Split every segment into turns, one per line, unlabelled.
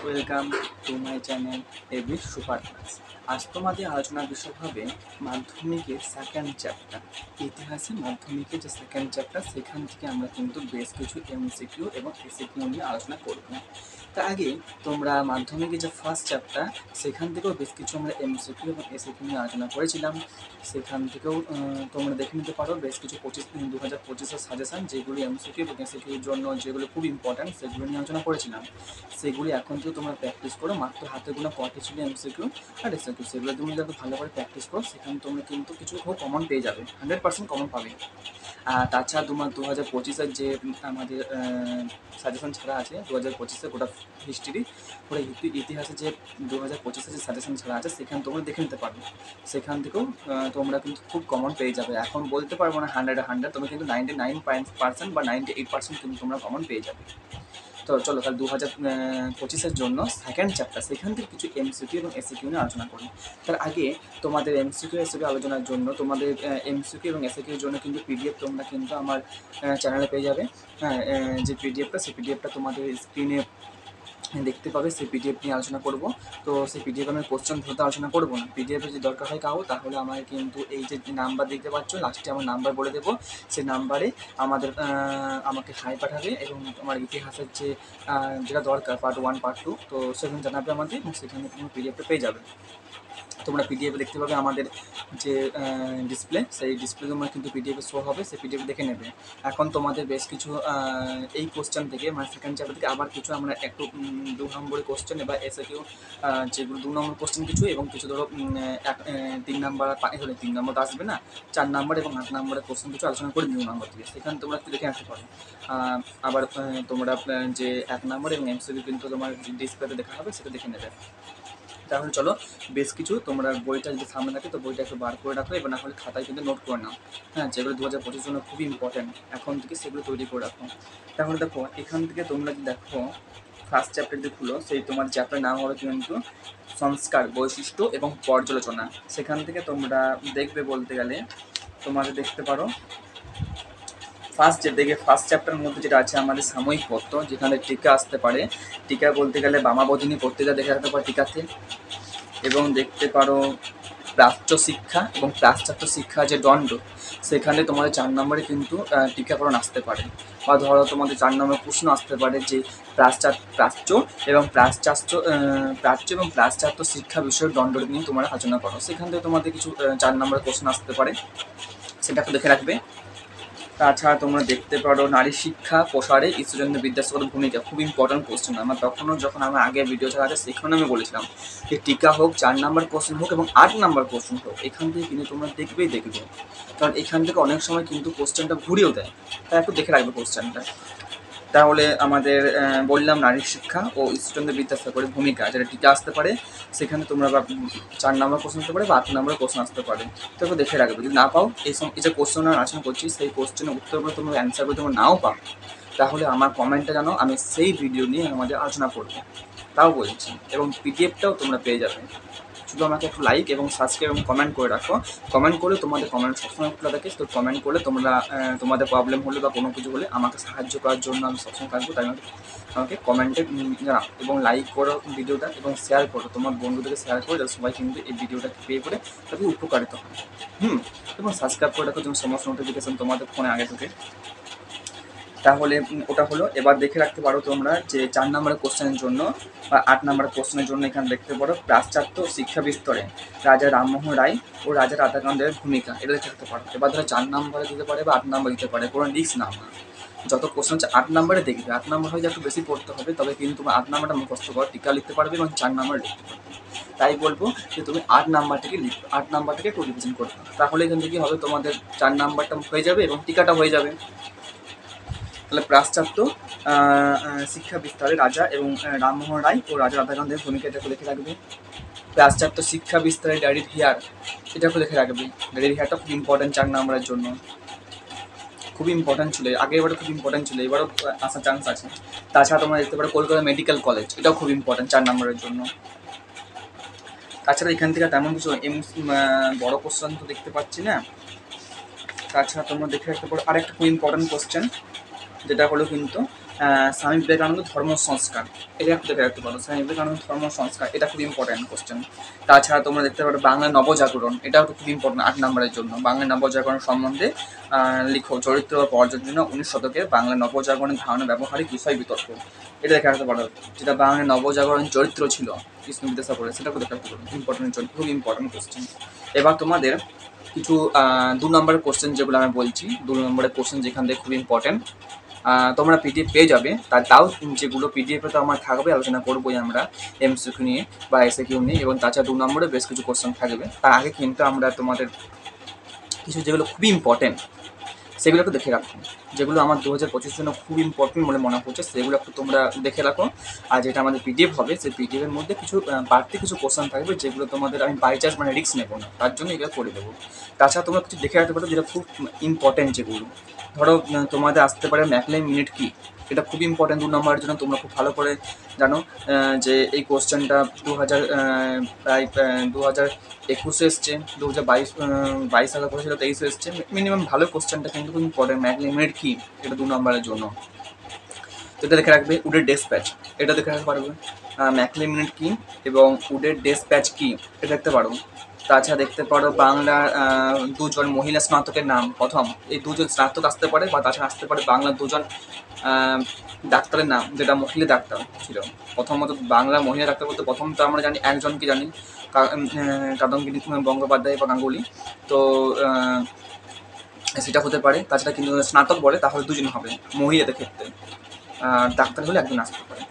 Welcome to my channel AB super class. আজ তোমাদের আলোচনার বিষয় হবে মাধ্যমিকের সেকেন্ড চ্যাপ্টার, ইতিহাসে মাধ্যমিকের যে সেকেন্ড চ্যাপ্টার সেখান থেকে আমরা কিন্তু বেশ কিছু এমসিকিউ এবং এসিকিউ নিয়ে আলোচনা করব। তার আগে তোমরা মাধ্যমিকের যে ফার্স্ট চ্যাপ্টার সেখান থেকেও বেশ কিছু আমরা এমসিকিউ এবং এসিকিউ নিয়ে আলোচনা করেছিলাম। সেখান থেকেও তোমরা দেখে নিতে পারো বেশ কিছু 2025-এর সাজেশান, যেগুলি এমসিকিউ এবং এসিকিউর জন্য যেগুলো খুব ইম্পর্ট্যান্ট সেগুলো নিয়ে আলোচনা করেছিলাম। সেগুলি এখন থেকে তোমরা প্র্যাকটিস করো, মাত্র হাতে গোনা কটি ছিল এমসিকিউ আর এসিকিউ, সেগুলো তুমি যাতে ভালো করে প্র্যাকটিস করো সেখানে তোমরা কিন্তু কিছু খুব কমন পেয়ে যাবে, 100% কমন পাবে। আর তাছাড়া তোমার 2025-এর যে আমাদের সাজেশন ছাড়া আছে, 2025-এর গোটা হিস্ট্রি গোটা ইতিহাসে যে 2025-এর যে সাজেশন ছাড়া আছে সেখানে তোমরা দেখে নিতে পারবে। সেখান থেকেও তোমরা কিন্তু খুব কমন পেয়ে যাবে। এখন বলতে পারবো না 100 তুমি কিন্তু 99% বা 98% কিন্তু তোমরা কমন পেয়ে যাবে। তো চলো তাহলে 2025-এর জন্য সেকেন্ড চ্যাপ্টার সেখান থেকে কিছু এমসিকিউ এবং এসিকিউ নিয়ে আলোচনা করি। তার আগে তোমাদের এমসিকিউ এসিকিউ আলোচনার জন্য তোমাদের এমসিকিউ এবং এসিকিউর জন্য কিন্তু পিডিএফ তোমরা কিন্তু আমার চ্যানেলে পেয়ে যাবে। হ্যাঁ, যে পিডিএফটা সেই পিডিএফটা তোমাদের স্ক্রিনে দেখতে পাবে। সেই পিডিএফ নিয়ে আলোচনা করব। তো সেই পিডিএফ আমি কোশ্চেন ধরতে আলোচনা করবো না। পিডিএফে যদি দরকার হয় কাউ, তাহলে আমাকে কিন্তু এই যে নাম্বার দেখতে পাচ্ছ লাস্টে আমার নাম্বার বলে দেবো, সেই নাম্বারে আমাকে হাই পাঠাবে এবং আমার ইতিহাসের যে যেটা দরকার পার্ট 1 পার্ট 2 তো সেখানে জানাবে আমাদের, এবং সেখানে তুমি পিডিএফটা পেয়ে যাবে। তোমরা পিডিএফে দেখতে পাবে আমাদের যে ডিসপ্লে, সেই ডিসপ্লে তোমরা কিন্তু পিডিএফে শো হবে, সেই পিডিএফ দেখে নেবে। এখন তোমাদের বেশ কিছু এই কোশ্চেন থেকে মানে সেকেন্ড চ্যাপ্টার থেকে আবার কিছু আমরা একটু 2 নম্বরের কোশ্চেন এবার এসে কেউ যেগুলো 2 নম্বর কোশ্চেন কিছু এবং কিছু ধরো 3 নাম্বার 3 নম্বর তো আসবে না, 4 নাম্বার এবং 8 নম্বরের কোশ্চেন কিছু আলোচনা করে 2 নম্বর থেকে, সেখানে তোমরা একটু দেখে আসতে পারো। আবার তোমরা যে 1 নম্বর এবং এমসিকিউ কিন্তু তোমার ডিসপ্লেতে দেখা হবে, সেটা দেখে নেবে। তাহলে চলো বেশ কিছু তোমরা বইটা যদি সামনে থাকে তো বইটা একটু বার করে রাখো, এবার না হলে খাতায় কিন্তু নোট করে নাও। হ্যাঁ, যেগুলো 2025 জন্য খুবই ইম্পর্ট্যান্ট, এখন থেকে সেগুলো তৈরি করে রাখো। তাহলে দেখো এখান থেকে তোমরা যদি দেখো ফার্স্ট চ্যাপ্টার যে খুলো, সেই তোমার চ্যাপ্টার নাম হবে কিন্তু সংস্কার, বৈশিষ্ট্য এবং পর্যালোচনা। সেখান থেকে তোমরা দেখবে বলতে গেলে তোমাদের দেখতে পারো ফার্স্ট চ্যাপ্টারের মধ্যে যেটা আছে আমাদের সাময়িক পত্র, যেখানে টিকা আসতে পারে। টিকা বলতে গেলে বামাবধিনী পত্রিকা দেখে রাখতে পারো টিকাতে, এবং দেখতে পারো প্রাচ্য শিক্ষা এবং পাশ্চাত্য শিক্ষা যে দণ্ড, সেখানে তোমাদের 4 নম্বরে কিন্তু টিকাকরণ আসতে পারে। বা ধরো তোমাদের 4 নম্বর প্রশ্ন আসতে পারে যে প্রাচ্য এবং পাশ্চাত্য শিক্ষা বিষয়ের দণ্ড নিয়ে তোমরা আলোচনা করো, সেখান থেকে তোমাদের কিছু 4 নম্বরের প্রশ্ন আসতে পারে, সেটাকে দেখে রাখবে। তাছাড়া তোমরা দেখতে পারো নারী শিক্ষা প্রসারে ঈশ্বরচন্দ্র বিদ্যাসাগরের ভূমিকা, খুব ইম্পর্ট্যান্ট কোশ্চেন। আমার তখনও যখন আমার আগের ভিডিও ছাড়া আছে সেখানে আমি বলেছিলাম যে টিকা হোক, 4 নম্বর কোশ্চেন হোক এবং 8 নম্বর কোশ্চেন হোক, এখান থেকে কিন্তু তোমরা দেখবে, কারণ এখান থেকে অনেক সময় কিন্তু কোশ্চেনটা ঘুরিয়েও দেয়, তাই একটু দেখে রাখবে কোশ্চেনটা। তাহলে আমাদের বললাম নারী শিক্ষা ও ঈশ্বরচন্দ্র বিদ্যাসাগরের ভূমিকা, যেটা টিকা আসতে পারে, সেখানে তোমরা 4 নম্বর কোশ্চেন আসতে পারে বা 8 নম্বরের কোশ্চেন আসতে পারে, তো দেখে রাখবে। যদি না পাও এই যে কোশ্চেন আলোচনা করছি সেই কোশ্চেনের উত্তরগুলো তোমরা অ্যান্সার করে তোমরা নাও পাও, তাহলে আমার কমেন্টে জানো, আমি সেই ভিডিও নিয়ে আমাদের আলোচনা করবো, তাও বলছি। এবং পিডিএফটাও তোমরা পেয়ে যাবে। শুধু আমাকে একটু লাইক এবং সাবস্ক্রাইব এবং কমেন্ট করে রাখো। কমেন্ট করলে তোমাদের কমেন্ট সবসময় খোলা থাকে, তো কমেন্ট করলে তোমরা তোমাদের প্রবলেম হলে বা কোনো কিছু হলে আমাকে সাহায্য করার জন্য আমি সবসময় থাকবো, তাই আমাকে কমেন্টে জানাও এবং লাইক করো ভিডিওটা এবং শেয়ার করো, তোমার বন্ধুদেরকে শেয়ার করো যাতে সবাই কিন্তু এই ভিডিওটা পেয়ে করে তাকে উপকারিত হয়। এবং সাবস্ক্রাইব করে রাখো যেমন সমস্ত নোটিফিকেশন তোমাদের ফোনে আগে থেকে। তাহলে ওটা হলো। এবার দেখে রাখতে পারো তোমরা যে 4 নম্বরের কোশ্চেনের জন্য বা 8 নম্বরের কোশ্চেনের জন্য এখানে দেখতে পারো পাশ্চাত্য শিক্ষা বিস্তারে রাজা রামমোহন রায় ও রাজা রাধাকান্তের ভূমিকা, এটা দেখে রাখতে পারো। এবার ধরো 4 নম্বরে দিতে পারে বা 8 নম্বরে দিতে পারে, কোনো রিস্ক নাও না। যত কোশ্চেন হচ্ছে 8 নম্বরে দেখবে, 8 নম্বর হয়ে একটু বেশি পড়তে হবে, তবে কিন্তু তুমি 8 নম্বরটা মুখস্থ করো, টিকা লিখতে পারবে এবং 4 নম্বরে লিখতে পারবে। তাই বলবো যে তুমি 8 নাম্বারটাকে লিখবে, 8 নাম্বারটাকে একটু রিভিশন করবে, তাহলে এখান থেকে হবে তোমাদের 4 নাম্বারটা হয়ে যাবে এবং টিকাটা হয়ে যাবে। তাহলে পাশ্চাত্য শিক্ষা বিস্তারে রাজা এবং রামমোহন রায় ও রাজা রাধাকান্তের ভূমিকা, এটাকে লিখে রাখবে। পাশ্চাত্য শিক্ষা বিস্তারে ড্যাডির হিয়ার, এটাকে লিখে রাখবে। ড্যাডির হিয়ারটা খুব ইম্পর্টেন্ট 4 নম্বরের জন্য, খুব ইম্পর্টেন্ট ছিল, আগের এবারে খুব ইম্পর্টেন্ট ছিল, এবারও আসার চান্স আছে। তাছাড়া তোমরা দেখতে পারো কলকাতা মেডিকেল কলেজ, এটাও খুব ইম্পর্টেন্ট 4 নম্বরের জন্য। তাছাড়া এখান থেকে তেমন কিছু বড় কোশ্চেন তো দেখতে পাচ্ছি না। তাছাড়া তোমরা দেখে রাখতে পারো আরেকটা খুব ইম্পর্টেন্ট কোশ্চেন, যেটা হলো কিন্তু স্বামী বিবেকানন্দ ধর্ম সংস্কার, এটা একটু দেখে রাখতে পারো। স্বামী বিবেকানন্দ ধর্ম সংস্কার এটা খুব ইম্পর্টেন্ট কোশ্চেন। তাছাড়া তোমরা দেখতে পারো বাংলা নবজাগরণ, এটাও খুব ইম্পর্টেন্ট 8 নম্বরের জন্য। বাংলা নবজাগরণ সম্বন্ধে লিখো, চরিত্র বা পর্যালোচনা 19 শতকে বাংলা নবজাগরণের ধারণা ব্যবহারিক বিষয় বিতর্ক, এটা দেখে রাখতে পারো। যেটা বাংলা নবজাগরণ চরিত্র ছিল কৃষ্ণ বিদ্যাসাগরের, সেটা দেখে রাখতে পারো, ইম্পর্টেন্ট, খুব ইম্পর্টেন্ট কোশ্চেন। এবার তোমাদের কিছু 2 নম্বরের কোশ্চেন যেগুলো আমি বলছি, 2 নম্বরের কোশ্চেন যেখান থেকে খুব ইম্পর্টেন্ট, তোমরা পিডিএফ পেয়ে যাবে। তাও যেগুলো পিডিএফে তো আমার থাকবে, আলোচনা করবোই আমরা এমসিকিউ নিয়ে বা এসএকিউ নিয়ে, এবং তাছাড়া 2 নম্বরে বেশ কিছু কোশ্চেন থাকবে। তার আগে কিন্তু আমরা তোমাদের কিছু যেগুলো খুবই ইম্পর্টেন্ট সেগুলোকে দেখে রাখো, যেগুলো আমার 2025 জন্য খুব ইম্পর্টেন্ট বলে মনে হচ্ছে, সেগুলো একটু তোমরা দেখে রাখো। আর যেটা আমাদের পিডিএফ হবে, সেই পিডিএফের মধ্যে কিছু বাড়তি কিছু কোশ্চেন থাকবে, যেগুলো তোমাদের আমি বাই চান্স মানে রিস্ক নেবো না, তার জন্য এগুলো করে দেবো। তাছাড়া তোমরা কিছু দেখে রাখতে পারো যেটা খুব ইম্পর্টেন্ট, যেগুলো ধরো তোমাদের আসতে পারে ম্যাকলেম মিনিট কি, এটা খুব ইম্পর্টেন্ট 2 নম্বরের জন্য। তোমরা খুব ভালো করে জানো যে এই কোশ্চেনটা 2021 এসছে, 2022 সালে করেছিল, 23 এসছে মিনিমাম। ভালো কোশ্চেনটা কিন্তু খুব ইম্পর্টেন্ট। ম্যাকলেম মিনিট কি, এটা 2 নম্বরের জন্য, তো এটা দেখে রাখবে। উডের ডেসপ্যাচ, এটা দেখে রাখতে পারবে। ম্যাকলেম মিনিট কি এবং উডের ডেসপ্যাচ কি, এটা দেখতে পারো। তাছাড়া দেখতে পারো বাংলার 2 জন মহিলা স্নাতকের নাম প্রথম, এই 2 জন স্নাতক আসতে পারে, বা তাছাড়া আসতে পারে বাংলার 2 জন ডাক্তারের নাম, যেটা মহিলা ডাক্তার ছিল। প্রথমত বাংলা মহিলা ডাক্তার বলতে প্রথম তো আমরা জানি একজনকে জানি, কাদম্বিনী বন্দ্যোপাধ্যায় বা গাঙ্গুলি, তো সেটা হতে পারে। তাছাড়া কিন্তু স্নাতক বলে তাহলে 2 জন হবে মহিলাদের ক্ষেত্রে, ডাক্তার হলে একজন আসতে পারে,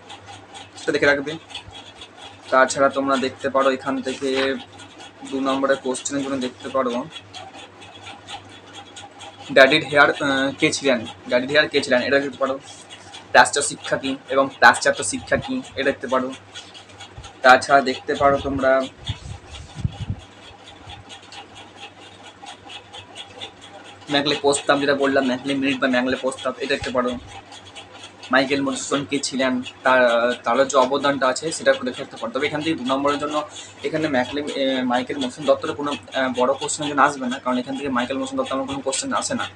সেটা দেখে রাখবে। তাছাড়া তোমরা দেখতে পারো এখান থেকে 2 নম্বরের কোশ্চেনের জন্য দেখতে পারো ড্যাডিড হেয়ার কে ছিলেন, ড্যাডিড হেয়ার কে ছিলেন, এটা দেখতে পারো। প্রাচ্য শিক্ষা কী এবং পাশ্চাত্য শিক্ষা কী, এটা দেখতে পারো। তাছাড়া দেখতে পারো তোমরা ম্যাকলে প্রস্তাব, যেটা বললাম ম্যাকলে মিনিট বা ম্যাকলে প্রস্তাব, এটা দেখতে পারো। মাইকেল মধুসূদন কে ছিলেন, তার যে অবদানটা আছে সেটা দেখে রাখতে পারো। তবে এখান থেকে 2 নম্বরের জন্য এখানে মাইকেল মধুসূদন দত্তের কোনো বড় কোশ্চেনের জন্য আসবে না, কারণ এখান থেকে মাইকেল মধুসূদন দত্ত আমার কোনো কোশ্চেন আসে না।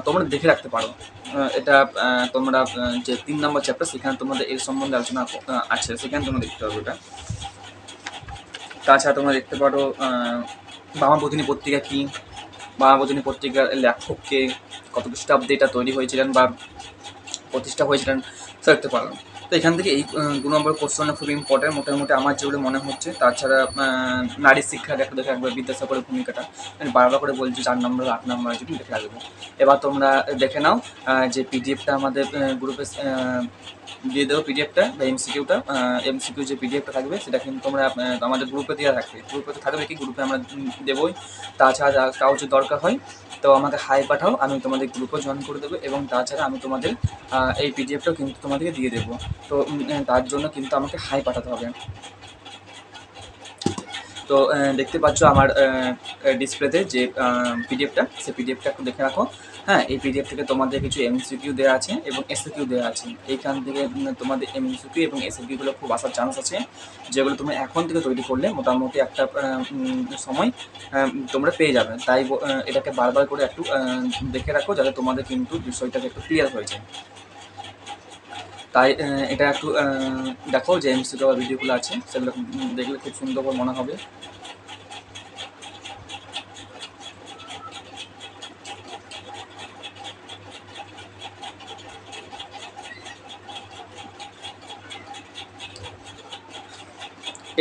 তোমরা দেখে রাখতে পারো। এটা তোমরা যে 3 নম্বর চ্যাপ্টার, সেখানে তোমাদের এর সম্বন্ধে আলোচনা আছে, সেখানে তোমরা দেখতে পারো এটা। তাছাড়া তোমরা দেখতে পারো বামাবোধিনী পত্রিকা কী, বামাবোধিনী পত্রিকার লেখককে, কত খ্রিস্টাব্দে এটা তৈরি হয়েছিলেন বা প্রতিষ্ঠা হয়েছিলেন, সেটা দেখতে পারো। তো এখান থেকে এই 2 নম্বর কোশ্চেনটা খুব ইম্পর্টেন্ট মোটামুটি আমার যেগুলো মনে হচ্ছে। তাছাড়া নারী শিক্ষা দেখে রাখবে, বিদ্যাসাগরের ভূমিকাটা আমি বারবার করে বলছি, 4 নম্বর 8 নম্বরের জন্য দেখে রাখবে। এবার তোমরা দেখে নাও যে পিডিএফটা আমাদের গ্রুপে দিয়ে দেবো, পিডিএফটা বা এমসিকিউ যে পিডিএফটা থাকবে সেটা কিন্তু তোমরা আমাদের গ্রুপে দেওয়া থাকবে, গ্রুপে তো থাকবে কি, গ্রুপে আমরা দেবোই। তাছাড়া কাউ যদি দরকার হয় তো আমাকে হাই পাঠাও, আমি তোমাদের গ্রুপে জয়েন করে দেবো, এবং তাছাড়া আমি তোমাদের এই পিডিএফটাও কিন্তু তোমাদেরকে দিয়ে দেবো। তো তার জন্য কিন্তু আমাকে হাই পাঠাতে হবে। তো দেখতে পাচ্ছ আমার ডিসপ্লেতে যে পিডিএফটা, সেই পিডিএফটা একটু দেখে রাখো। হ্যাঁ, এই পিডিএফ থেকে তোমাদের কিছু এমসিকিউ দেওয়া আছে এবং এসএকিউ দেওয়া আছে। এইখান থেকে তোমাদের এমসিকিউ এবং এসএকিউগুলো খুব আসার চান্স আছে, যেগুলো তুমি এখন থেকে তৈরি করলে মোটামুটি একটা সময় তোমরা পেয়ে যাবে। তাই এটাকে বারবার করে একটু দেখে রাখো, যাতে তোমাদের কিন্তু বিষয়টাকে একটু ক্লিয়ার হয়ে যায়। তাই এটা একটু দেখো যে এমসিকিউ বা ভিডিওগুলো আছে, সেগুলো দেখলে খুব সুন্দর করে মনে হবে।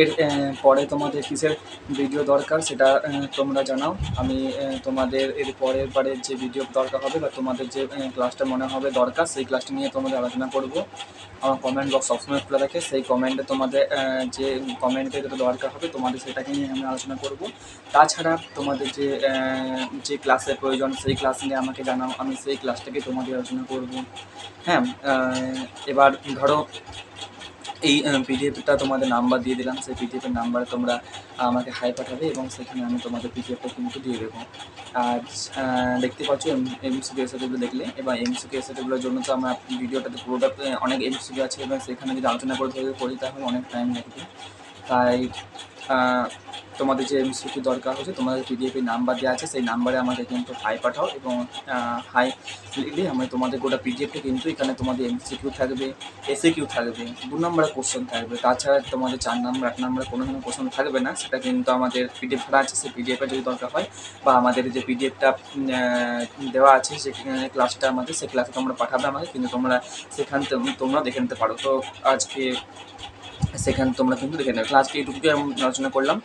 এর পরে তোমাদের কিসের ভিডিও দরকার সেটা তোমরা জানাও। আমি তোমাদের এর পরের বারে যে ভিডিও দরকার হবে বা তোমাদের যে ক্লাসটা মনে হবে দরকার, সেই ক্লাসটা নিয়ে তোমাদের আলোচনা করব। আমার কমেন্ট বক্স সবসময় খোলা থাকে, সেই কমেন্টে তোমাদের যে কমেন্টে যেটা দরকার হবে তোমাদের সেটাকে নিয়ে আমি আলোচনা করব। তাছাড়া তোমাদের যে ক্লাসের প্রয়োজন সেই ক্লাস নিয়ে আমাকে জানাও, আমি সেই ক্লাসটাকে তোমাদের আলোচনা করব। হ্যাঁ, এবার ধরো এই পিডিএফটা তোমাদের নাম্বার দিয়ে দিলাম, সেই পিডিএফের নাম্বারে তোমরা আমাকে হাই পাঠাবে এবং সেখানে আমি তোমাদের পিডিএফটা কিন্তু দিয়ে দেবো। আর দেখতে পাচ্ছ এমসিকিউ এসএগুলো দেখলে, এবার এমসিকিউ এসএগুলোর জন্য তো আমার ভিডিওটাতে পুরোটা অনেক এমসিকিউ আছে, এবং সেখানে যদি আলোচনা করে করি তাহলে অনেক টাইম লাগবে। তাই তোমাদের যে এমসিকিউ দরকার হচ্ছে, তোমাদের পিডিএফের নাম্বার দেওয়া আছে, সেই নাম্বারে আমাকে কিন্তু হাই পাঠাও, এবং হাই লিখলে আমি তোমাদের গোটা পিডিএফটা কিন্তু এখানে তোমাদের এমসিকিউ থাকবে, এসএকিউ থাকবে, 2 নম্বরের কোশ্চেন থাকবে, তাছাড়া তোমাদের 4 নম্বর 8 নম্বরের কোনো ধরনের কোশ্চেন থাকবে না। সেটা কিন্তু আমাদের পিডিএফ করা আছে, সেই পিডিএফটা যদি দরকার হয়, বা আমাদের যে পিডিএফটা দেওয়া আছে সেখানে ক্লাসটা আমাদের, সেই ক্লাসে তোমরা পাঠাবে আমাকে, কিন্তু তোমরা সেখান তোমরা দেখে নিতে পারো। তো আজকে সেখানে তোমরা কিন্তু দেখে নেবে। আজকে এইটুকুই আমি আলোচনা করলাম।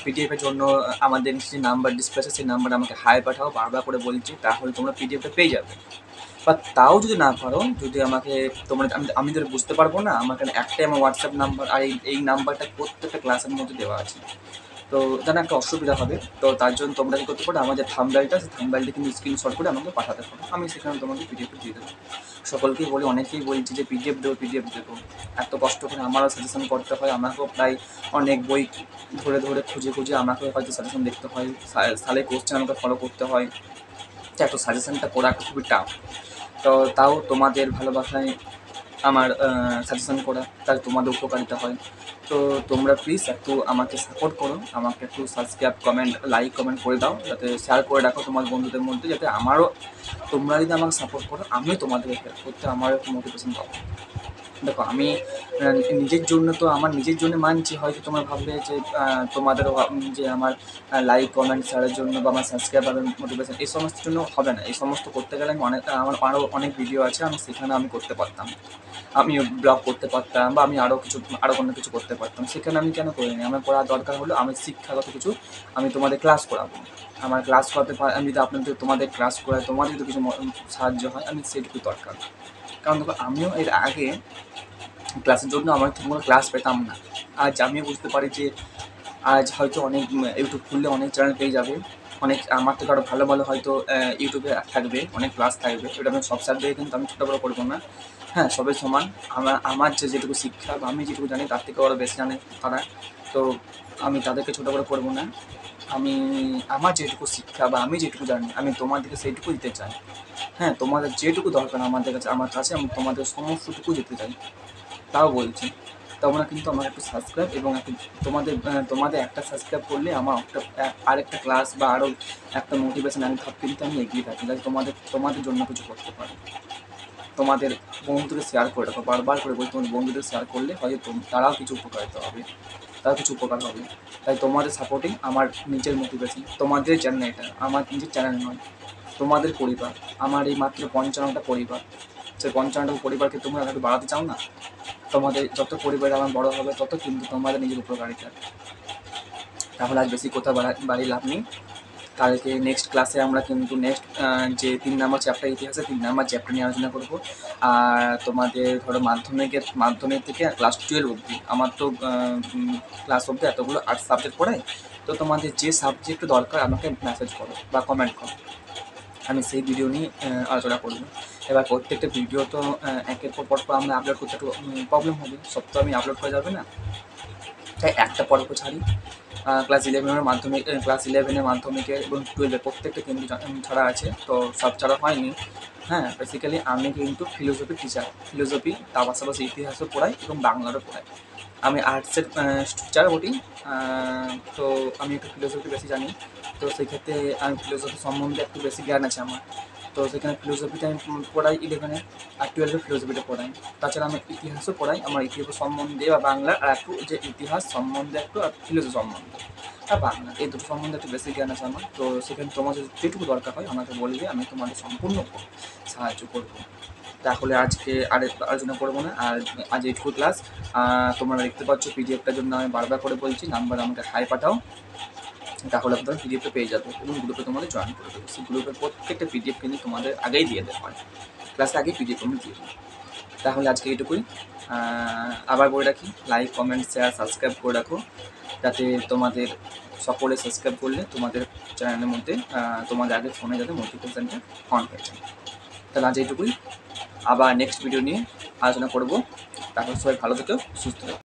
পিডিএফের জন্য আমাদের যে নাম্বার ডিসপ্লে আছে সেই নাম্বারে আমাকে হাই পাঠাও, বারবার করে বলছি, তাহলে তোমরা পিডিএফটা পেয়ে যাবে। বা তাও যদি না পারো, যদি আমাকে তোমরা, আমি যদি বুঝতে পারবো না, আমাকে একটাই আমার হোয়াটসঅ্যাপ নাম্বার, আর এই নাম্বারটা প্রত্যেকটা ক্লাসের মধ্যে দেওয়া আছে, তো যেন একটা অসুবিধা হবে। তো তার জন্য তোমরা কী করতে পারো, আমার যে থাম্বনেলটা, সেই থাম্বনেলটা কিন্তু স্ক্রিনশট করে আমাকে পাঠাতে পারো, আমি সেখানে তোমাকে পিডিএফ দিয়ে দেবো। সকলকেই বলি, অনেকেই বলছি যে পিডিএফ দেবো, এত কষ্ট করে আমারও সাজেশন করতে হয়, আমাকেও প্রায় অনেক বই ধরে ধরে খুঁজে আমাকেও হয়তো সাজেশন দেখতে হয়, সালে কোশ্চেন আমাকে ফলো করতে হয়, এত সাজেশনটা করা খুবই টাফ। তো তাও তোমাদের ভালোবাসায় আমার সাজেশন করা, তাই তোমাদের উপকারিতা হয়। তো তোমরা প্লিজ একটু আমাকে সাপোর্ট করো, আমাকে একটু সাবস্ক্রাইব, কমেন্ট, লাইক, কমেন্ট করে দাও, যাতে শেয়ার করে রাখো তোমার বন্ধুদের মধ্যে, যাতে আমারও, তোমরা যদি আমাকে সাপোর্ট করো, আমিও তোমাদের হেল্প করতে আমারও একটু মোটিভেশন পাবো। দেখো, আমি নিজের জন্য তো, আমার নিজের জন্য মানছি, হয়তো তোমরা ভাববে যে তোমাদেরও যে আমার লাইক, কমেন্ট, শেয়ারের জন্য বা আমার সাবস্ক্রাইবার, মোটিভেশন, এই সমস্ত জন্য হবে না। এই সমস্ত করতে গেলে আমি আমার আরও অনেক ভিডিও আছে, আমি সেখানে আমি করতে পারতাম, আমি ব্লগ করতে পারতাম, বা আমি আরও কোনো কিছু করতে পারতাম, সেখানে আমি কেন করিনি? আমার করার দরকার হলো আমি শিক্ষাগত কিছু, আমি তোমাদের ক্লাস করাবো, আমার ক্লাস করাতে আমি যদি আপনাদের, তোমাদের ক্লাস করাই, তোমাদের যদি কিছু সাহায্য হয়, আমি সেটুকুই দরকার। কারণ দেখো, আমিও এর আগে ক্লাসের জন্য আমার ঠিকমতো ক্লাস পেতাম না। আজ আমিও বুঝতে পারি যে আজ হয়তো অনেক ইউটিউব খুললে অনেক চ্যানেল পেয়ে যাবে, অনেক আমার থেকে আরও ভালো ভালো হয়তো ইউটিউবে থাকবে, অনেক ক্লাস থাকবে। এটা আমি সব সাবজেক্টে কিন্তু আমি ছোটো বড়ো করবো না, হ্যাঁ, সবাই সমান। আমার যেটুকু শিক্ষা বা আমি যেটুকু জানি, তার থেকে আরও বেশি জানে তারা, তো আমি তাদেরকে ছোটো বড়ো করবো না। আমি আমার যেটুকু শিক্ষা বা আমি যেটুকু জানি, আমি তোমাদেরকে সেইটুকু দিতে চাই। হ্যাঁ, তোমাদের যেটুকু দরকার আমাদের কাছে, আমার কাছে আমি তোমাদের সমস্তটুকু দিতে চাই। তাও বলছি, তোমরা কিন্তু আমার একটু সাবস্ক্রাইব, এবং একটু তোমাদের একটা সাবস্ক্রাইব করলে আমার আরেকটা ক্লাস বা আরও একটা মোটিভেশন আমি ভাব কিন্তু আমি এগিয়ে থাকি, যাতে তোমাদের জন্য কিছু করতে পারি। তোমাদের বন্ধুদের শেয়ার করে রাখো, বারবার করে বলি, তোমাদের বন্ধুদের শেয়ার করলে হয়তো তারাও কিছু উপকারিত হবে, তারাও কিছু উপকার হবে। তাই তোমাদের সাপোর্টিং আমার নিজের মোটিভেশন। তোমাদের চ্যানেল এটা, আমার নিজের চ্যানেল নয়, তোমাদের পরিবার। আমার এই মাত্র 55টা পরিবার, সেই 55টা পরিবারকে তোমরা একটু বাড়াতে চাও না? তোমাদের যত পরিবার আমার বড় হবে, তত কিন্তু তোমাদের নিজের উপকারিতা। তাহলে আজ বেশি কথা বাড়ি লাভ নেই। কালকে নেক্সট ক্লাসে আমরা কিন্তু নেক্সট যে 3 নম্বর চ্যাপ্টার, ইতিহাসে 3 নম্বর চ্যাপ্টার নিয়ে আলোচনা করবো। আর তোমাদের ধরো মাধ্যমিক থেকে ক্লাস 12 অবধি, আমার তো ক্লাস অবধি এতগুলো আর্টস সাবজেক্ট পড়াই। তো তোমাদের যে সাবজেক্ট দরকার আমাকে মেসেজ করো বা কমেন্ট করো, আমি সেই ভিডিও নিয়ে আলোচনা করবো। এবার প্রত্যেকটা ভিডিও তো একের পর আমরা আপলোড করতে একটু প্রবলেম হবে, সব তো আমি আপলোড করা যাবে না, তাই একটা পর্ব ছাড়ি। ক্লাস 11-এর মাধ্যমিকের এবং 12-এর প্রত্যেকটা কিন্তু ছাড়া আছে, তো সব ছাড়া হয়নি। হ্যাঁ, বেসিক্যালি আমি কিন্তু ফিলোসফির টিচার, তার পাশাপাশি ইতিহাসও পড়াই এবং বাংলারও পড়াই। আমি আর্টসের টিচার বটি, তো আমি একটু ফিলোসফি বেশি জানি, তো সেক্ষেত্রে আমি ফিলোসফি সম্বন্ধে একটু বেশি জ্ঞান আছে আমার। তো সেখানে ফিলোসফিটা আমি পড়াই 11-এ, আর 12-এ ফিলোসফিটা পড়াই। তাছাড়া আমি ইতিহাসও পড়াই, আমার ইতিহাস সম্বন্ধে বা বাংলা, আর একটু যে ইতিহাস সম্বন্ধে একটু, আর ফিলোসফি সম্বন্ধে আর বাংলা, এই দুটো সম্বন্ধে একটু বেশি জ্ঞান আছে আমার। তো সেখানে তোমাদের যেটুকু দরকার হয় আমাকে বলবে, আমি তোমাদের সম্পূর্ণ সাহায্য করবো। তাহলে আজকে আর আলোচনা করবো না, আর আজ এইটুকু ক্লাস। তোমরা দেখতে পাচ্ছ পিডিএফটার জন্য আমি বারবার করে বলছি, নাম্বার আমাকে হাই পাঠাও, তাহলে তোমরা পিডিএফটা পেয়ে যাবে, এবং গ্রুপে তোমাদের জয়েন করে দেবো। সেই গ্রুপের প্রত্যেকটা পিডিএফ কিন্তু তোমাদের আগেই দিয়ে দেওয়া হয়, ক্লাসে আগেই পিডিএফ আমি দিয়ে দেবো। তাহলে আজকে এইটুকুই। আবার বলে রাখি, লাইক, কমেন্ট, শেয়ার, সাবস্ক্রাইব করে রাখো, যাতে তোমাদের সকলে সাবস্ক্রাইব করলে তোমাদের চ্যানেলের মধ্যে তোমাদের আগে ফোনে যাতে নোটিফিকেশানটা অন হয়ে যায়। তাহলে আজ এইটুকুই, আবার নেক্সট ভিডিও নিয়ে আলোচনা করবো। তাহলে সবাই ভালো থেকো, সুস্থ থেকো।